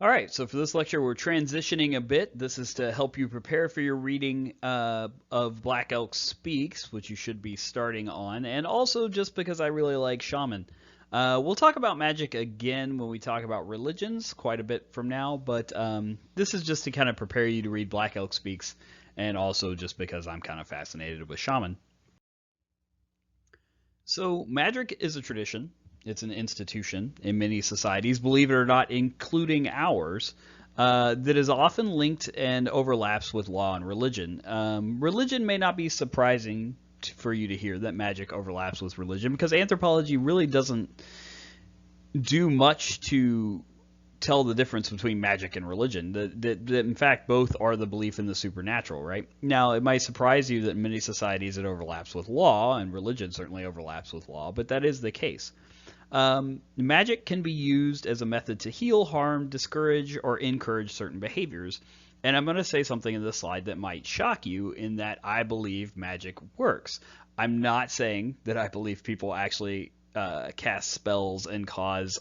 All right, so for this lecture, we're transitioning a bit. This is to help you prepare for your reading of Black Elk Speaks, which you should be starting on, and also just because I really like Shaman. We'll talk about magic again when we talk about religions quite a bit from now, but this is just to kind of prepare you to read Black Elk Speaks, and also just because I'm kind of fascinated with Shaman. So, magic is a tradition. It's an institution in many societies, believe it or not, including ours, that is often linked and overlaps with law and religion. Religion may not be surprising for you to hear that magic overlaps with religion because anthropology really doesn't do much to tell the difference between magic and religion. That in fact both are the belief in the supernatural, right? Now it might surprise you that in many societies it overlaps with law, and religion certainly overlaps with law, but that is the case. Magic can be used as a method to heal, harm, discourage, or encourage certain behaviors. And I'm going to say something in this slide that might shock you in that I believe magic works. I'm not saying that I believe people actually cast spells and cause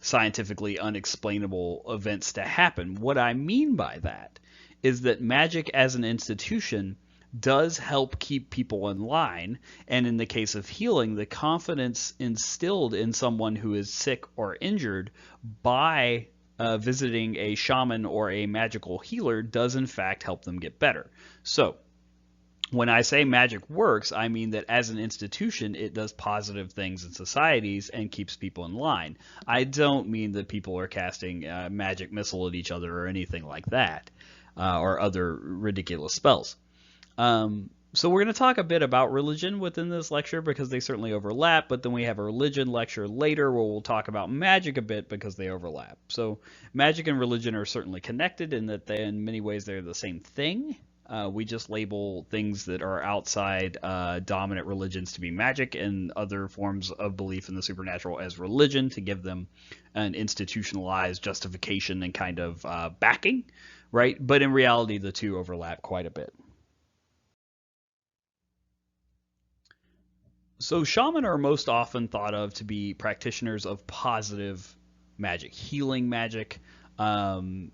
scientifically unexplainable events to happen. What I mean by that is that magic as an institution does help keep people in line, and in the case of healing, the confidence instilled in someone who is sick or injured by visiting a shaman or a magical healer does in fact help them get better. So when I say magic works, I mean that as an institution, it does positive things in societies and keeps people in line. I don't mean that people are casting magic missile at each other or anything like that, or other ridiculous spells. So we're going to talk a bit about religion within this lecture because they certainly overlap, but then we have a religion lecture later where we'll talk about magic a bit because they overlap. So magic and religion are certainly connected in that they, in many ways they're the same thing. We just label things that are outside dominant religions to be magic and other forms of belief in the supernatural as religion to give them an institutionalized justification and kind of backing, right? But in reality, the two overlap quite a bit. So shaman are most often thought of to be practitioners of positive magic, healing magic. Often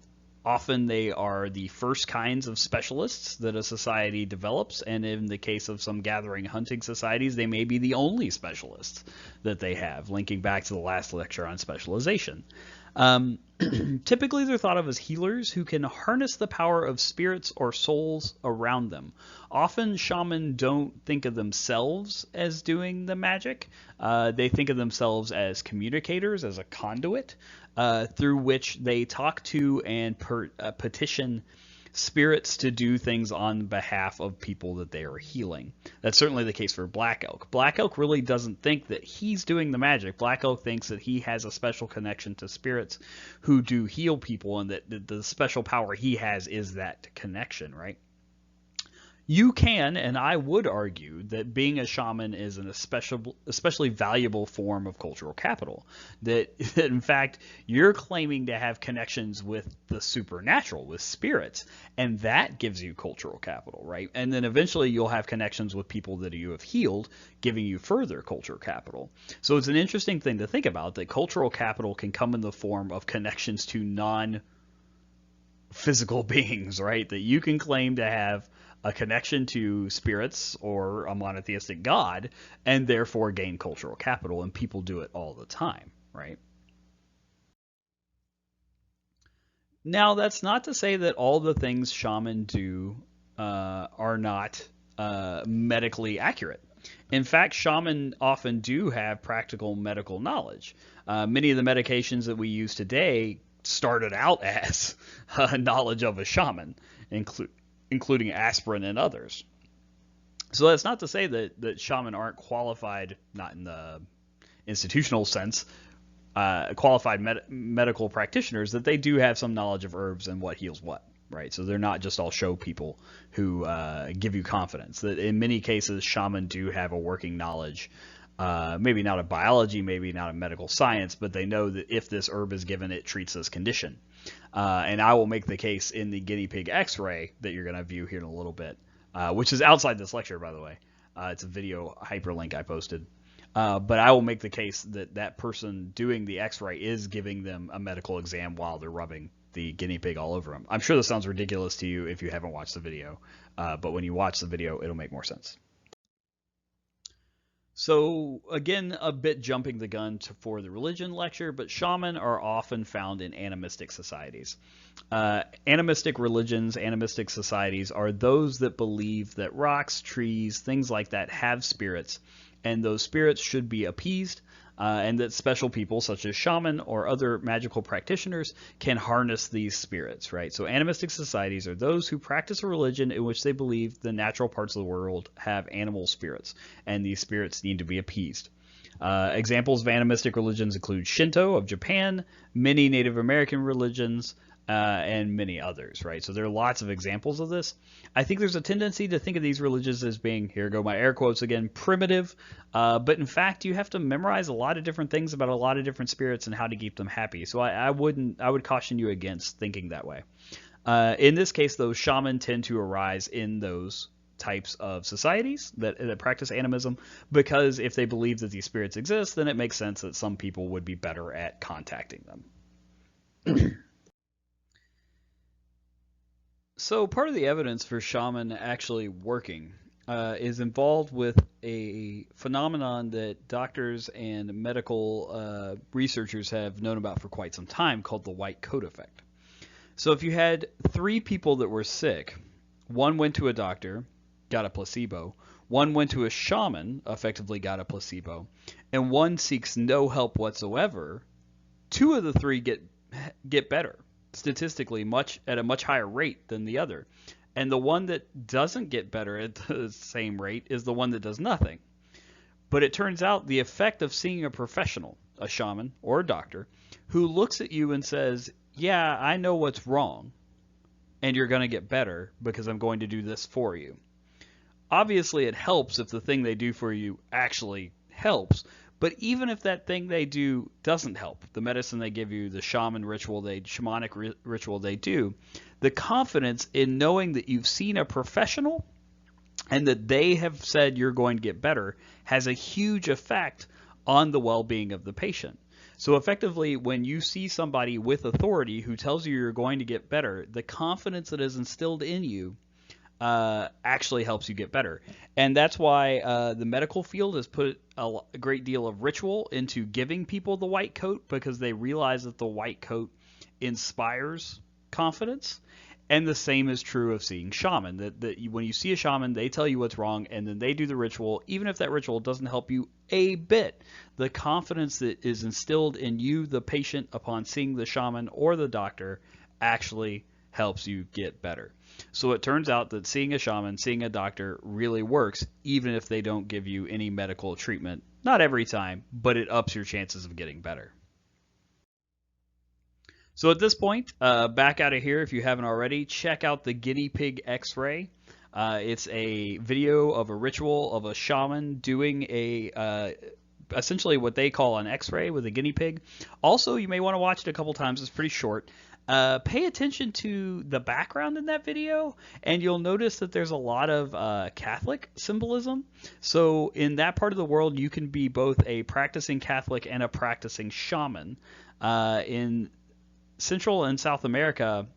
they are the first kinds of specialists that a society develops, and in the case of some gathering hunting societies, they may be the only specialists that they have, linking back to the last lecture on specialization. Typically, they're thought of as healers who can harness the power of spirits or souls around them. Often, shaman don't think of themselves as doing the magic. They think of themselves as communicators, as a conduit through which they talk to and petition spirits to do things on behalf of people that they are healing. That's certainly the case for Black Elk. Black Elk really doesn't think that he's doing the magic. Black Elk thinks that he has a special connection to spirits who do heal people, and that the special power he has is that connection, right? You can, and I would argue, that being a shaman is an especially valuable form of cultural capital. That, in fact, you're claiming to have connections with the supernatural, with spirits, and that gives you cultural capital, right? And then eventually you'll have connections with people that you have healed, giving you further cultural capital. So it's an interesting thing to think about, that cultural capital can come in the form of connections to non-physical beings, right? That you can claim to have a connection to spirits or a monotheistic god, and therefore gain cultural capital, and people do it all the time, right? Now, that's not to say that all the things shaman do are not medically accurate. In fact, shaman often do have practical medical knowledge. Many of the medications that we use today started out as knowledge of a shaman, including aspirin and others. So that's not to say that shaman aren't qualified, not in the institutional sense, qualified medical practitioners, that they do have some knowledge of herbs and what heals what, right? So they're not just all show people who give you confidence. That in many cases, shaman do have a working knowledge, maybe not of biology, maybe not of medical science, but they know that if this herb is given, it treats this condition. And I will make the case in the guinea pig x-ray that you're going to view here in a little bit, which is outside this lecture, by the way. It's a video hyperlink I posted. But I will make the case that that person doing the X-ray is giving them a medical exam while they're rubbing the guinea pig all over them. I'm sure this sounds ridiculous to you if you haven't watched the video, but when you watch the video, it'll make more sense. So again, a bit jumping the gun for the religion lecture, but shaman are often found in animistic societies. Animistic religions, animistic societies are those that believe that rocks, trees, things like that have spirits, and those spirits should be appeased, and that special people such as shaman or other magical practitioners can harness these spirits, right? So animistic societies are those who practice a religion in which they believe the natural parts of the world have animal spirits, and these spirits need to be appeased. Examples of animistic religions include Shinto of Japan, many Native American religions, and many others, right? So there are lots of examples of this. I think there's a tendency to think of these religions as being, here go my air quotes again, primitive, but in fact you have to memorize a lot of different things about a lot of different spirits and how to keep them happy. So I would caution you against thinking that way. In this case, though, shaman tend to arise in those types of societies that practice animism, because if they believe that these spirits exist, then it makes sense that some people would be better at contacting them. So part of the evidence for shaman actually working is involved with a phenomenon that doctors and medical researchers have known about for quite some time, called the white coat effect. So if you had 3 people that were sick, one went to a doctor, got a placebo, one went to a shaman, effectively got a placebo, and one seeks no help whatsoever, 2 of the 3 get better, statistically at a much higher rate than the other. And the one that doesn't get better at the same rate is the one that does nothing. But it turns out the effect of seeing a professional, a shaman or a doctor, who looks at you and says, yeah, I know what's wrong, and you're going to get better because I'm going to do this for you. Obviously, it helps if the thing they do for you actually helps, but even if that thing they do doesn't help, the medicine they give you, the shamanic ritual they do, the confidence in knowing that you've seen a professional and that they have said you're going to get better has a huge effect on the well-being of the patient. So effectively, when you see somebody with authority who tells you you're going to get better, the confidence that is instilled in you actually helps you get better. And that's why the medical field has put a great deal of ritual into giving people the white coat, because they realize that the white coat inspires confidence. And the same is true of seeing shaman, that when you see a shaman, they tell you what's wrong, and then they do the ritual. Even if that ritual doesn't help you a bit, the confidence that is instilled in you, the patient, upon seeing the shaman or the doctor actually helps you get better. So it turns out that seeing a shaman, seeing a doctor really works, even if they don't give you any medical treatment. Not every time, but it ups your chances of getting better. So at this point, back out of here, if you haven't already, check out the guinea pig X-ray. It's a video of a ritual of a shaman doing essentially what they call an X-ray with a guinea pig. Also, you may want to watch it a couple times. It's pretty short. Pay attention to the background in that video, and you'll notice that there's a lot of Catholic symbolism. So in that part of the world, you can be both a practicing Catholic and a practicing shaman. In Central and South America,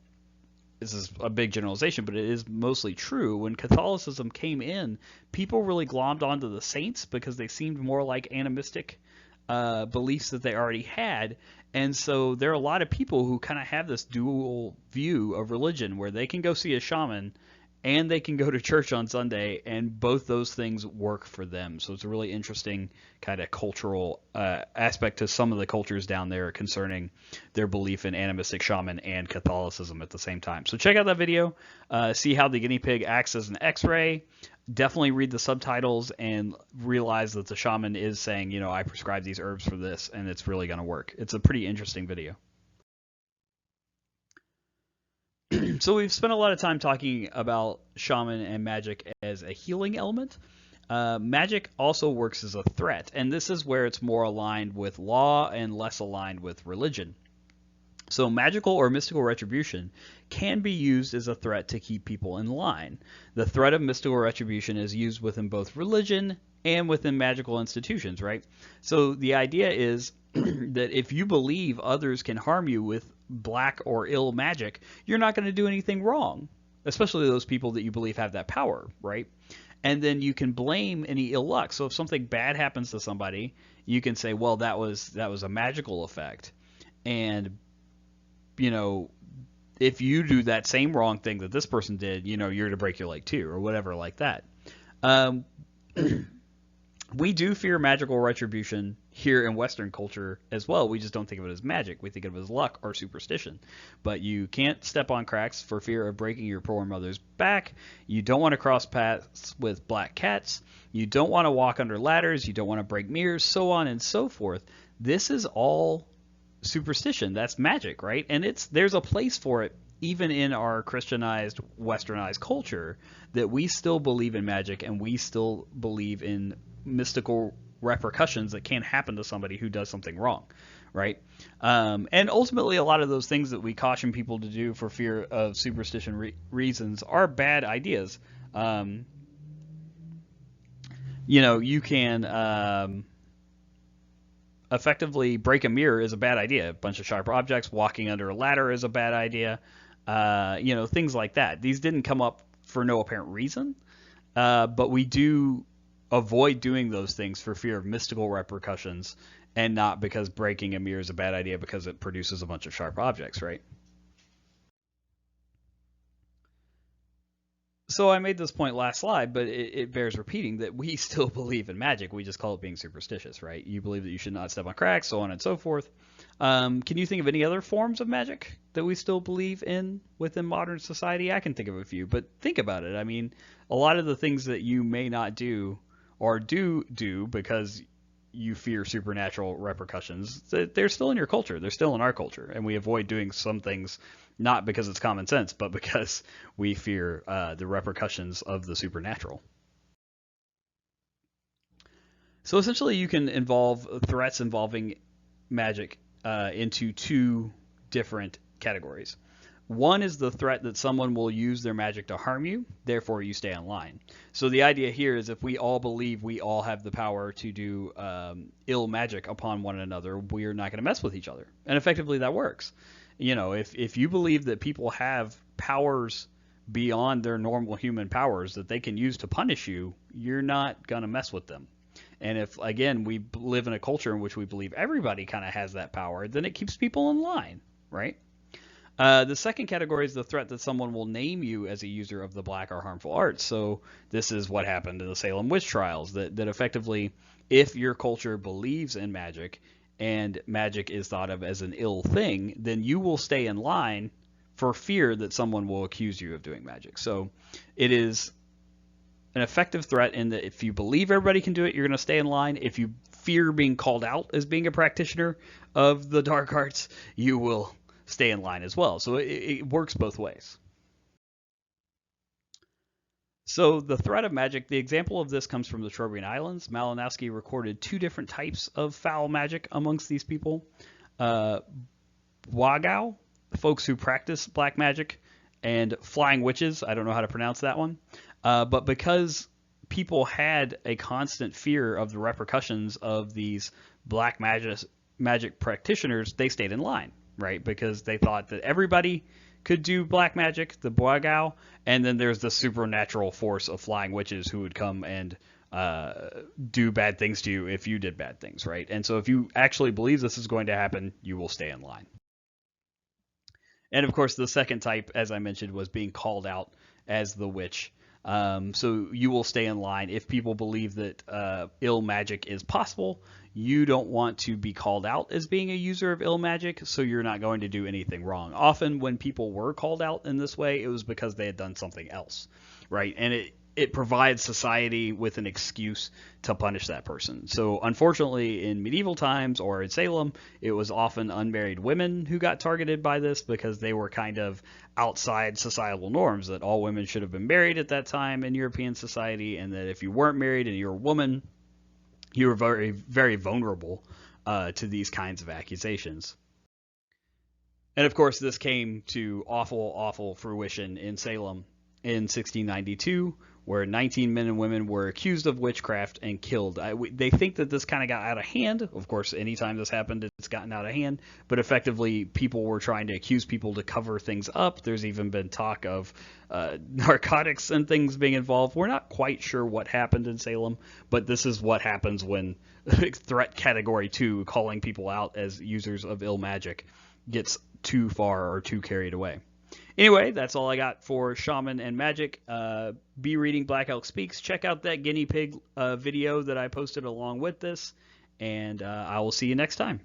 this is a big generalization, but it is mostly true. When Catholicism came in, people really glommed onto the saints because they seemed more like animistic beliefs that they already had. And so there are a lot of people who kind of have this dual view of religion, where they can go see a shaman and they can go to church on Sunday, and both those things work for them. So it's a really interesting kind of cultural aspect to some of the cultures down there concerning their belief in animistic shaman and Catholicism at the same time. So check out that video, see how the guinea pig acts as an X-ray. Definitely read the subtitles and realize that the shaman is saying, you know, I prescribe these herbs for this, and it's really going to work. It's a pretty interesting video. So we've spent a lot of time talking about shaman and magic as a healing element. Magic also works as a threat, and this is where it's more aligned with law and less aligned with religion. So magical or mystical retribution can be used as a threat to keep people in line. The threat of mystical retribution is used within both religion and within magical institutions, right? So the idea is that if you believe others can harm you with black or ill magic, you're not going to do anything wrong, especially those people that you believe have that power, right? And then you can blame any ill luck. So if something bad happens to somebody, you can say, well, that was a magical effect. And you know, if you do that same wrong thing that this person did, you're to break your leg too, or whatever like that. Um, we do fear magical retribution here in Western culture as well. We just don't think of it as magic. We think of it as luck or superstition. But you can't step on cracks for fear of breaking your poor mother's back. You don't want to cross paths with black cats. You don't want to walk under ladders. You don't want to break mirrors, so on and so forth. This is all superstition. That's magic, right? And there's a place for it even in our Christianized, westernized culture, that we still believe in magic and we still believe in mystical repercussions that can happen to somebody who does something wrong, right? And ultimately, a lot of those things that we caution people to do for fear of superstition reasons are bad ideas. You can effectively break a mirror is a bad idea. A bunch of sharp objects, walking under a ladder is a bad idea. Things like that. These didn't come up for no apparent reason, but we do avoid doing those things for fear of mystical repercussions, and not because breaking a mirror is a bad idea because it produces a bunch of sharp objects, right? So I made this point last slide, but it bears repeating that we still believe in magic. We just call it being superstitious, right? You believe that you should not step on cracks, so on and so forth. Can you think of any other forms of magic that we still believe in within modern society? I can think of a few, but think about it. I mean, a lot of the things that you may not do or do because you fear supernatural repercussions, they're still in your culture. They're still in our culture, and we avoid doing some things not because it's common sense, but because we fear the repercussions of the supernatural. So essentially, you can involve threats involving magic into two different categories. One is the threat that someone will use their magic to harm you, therefore you stay online. So the idea here is if we all believe we all have the power to do ill magic upon one another, we're not going to mess with each other. And effectively that works. If you believe that people have powers beyond their normal human powers that they can use to punish you, you're not going to mess with them. And if, again, we live in a culture in which we believe everybody kind of has that power, then it keeps people in line, right? The second category is the threat that someone will name you as a user of the black or harmful arts. So this is what happened in the Salem witch trials, that effectively, if your culture believes in magic and magic is thought of as an ill thing, then you will stay in line for fear that someone will accuse you of doing magic. So it is an effective threat in that if you believe everybody can do it, you're going to stay in line. If you fear being called out as being a practitioner of the dark arts, you will stay in line as well. So it works both ways. So the threat of magic, the example of this comes from the Trobriand Islands. Malinowski recorded two different types of foul magic amongst these people. Wagau, folks who practice black magic, and flying witches. I don't know how to pronounce that one. But because people had a constant fear of the repercussions of these black magic practitioners, they stayed in line, right? Because they thought that everybody could do black magic, the Boagao, and then there's the supernatural force of flying witches who would come and do bad things to you if you did bad things, right? And so if you actually believe this is going to happen, you will stay in line. And of course, the second type, as I mentioned, was being called out as the witch. So you will stay in line. If people believe that ill magic is possible, you don't want to be called out as being a user of ill magic, so you're not going to do anything wrong. Often when people were called out in this way, it was because they had done something else, right? And it provides society with an excuse to punish that person. So unfortunately, in medieval times or in Salem, it was often unmarried women who got targeted by this because they were kind of outside societal norms, that all women should have been married at that time in European society, and that if you weren't married and you're a woman, you were very, very vulnerable to these kinds of accusations. And of course, this came to awful, awful fruition in Salem in 1692, where 19 men and women were accused of witchcraft and killed. They think that this kind of got out of hand. Of course, anytime this happened, it's gotten out of hand. But effectively, people were trying to accuse people to cover things up. There's even been talk of narcotics and things being involved. We're not quite sure what happened in Salem, but this is what happens when threat category 2, calling people out as users of ill magic, gets too far or too carried away. Anyway, that's all I got for Shaman and Magic. Be reading Black Elk Speaks. Check out that guinea pig video that I posted along with this, and I will see you next time.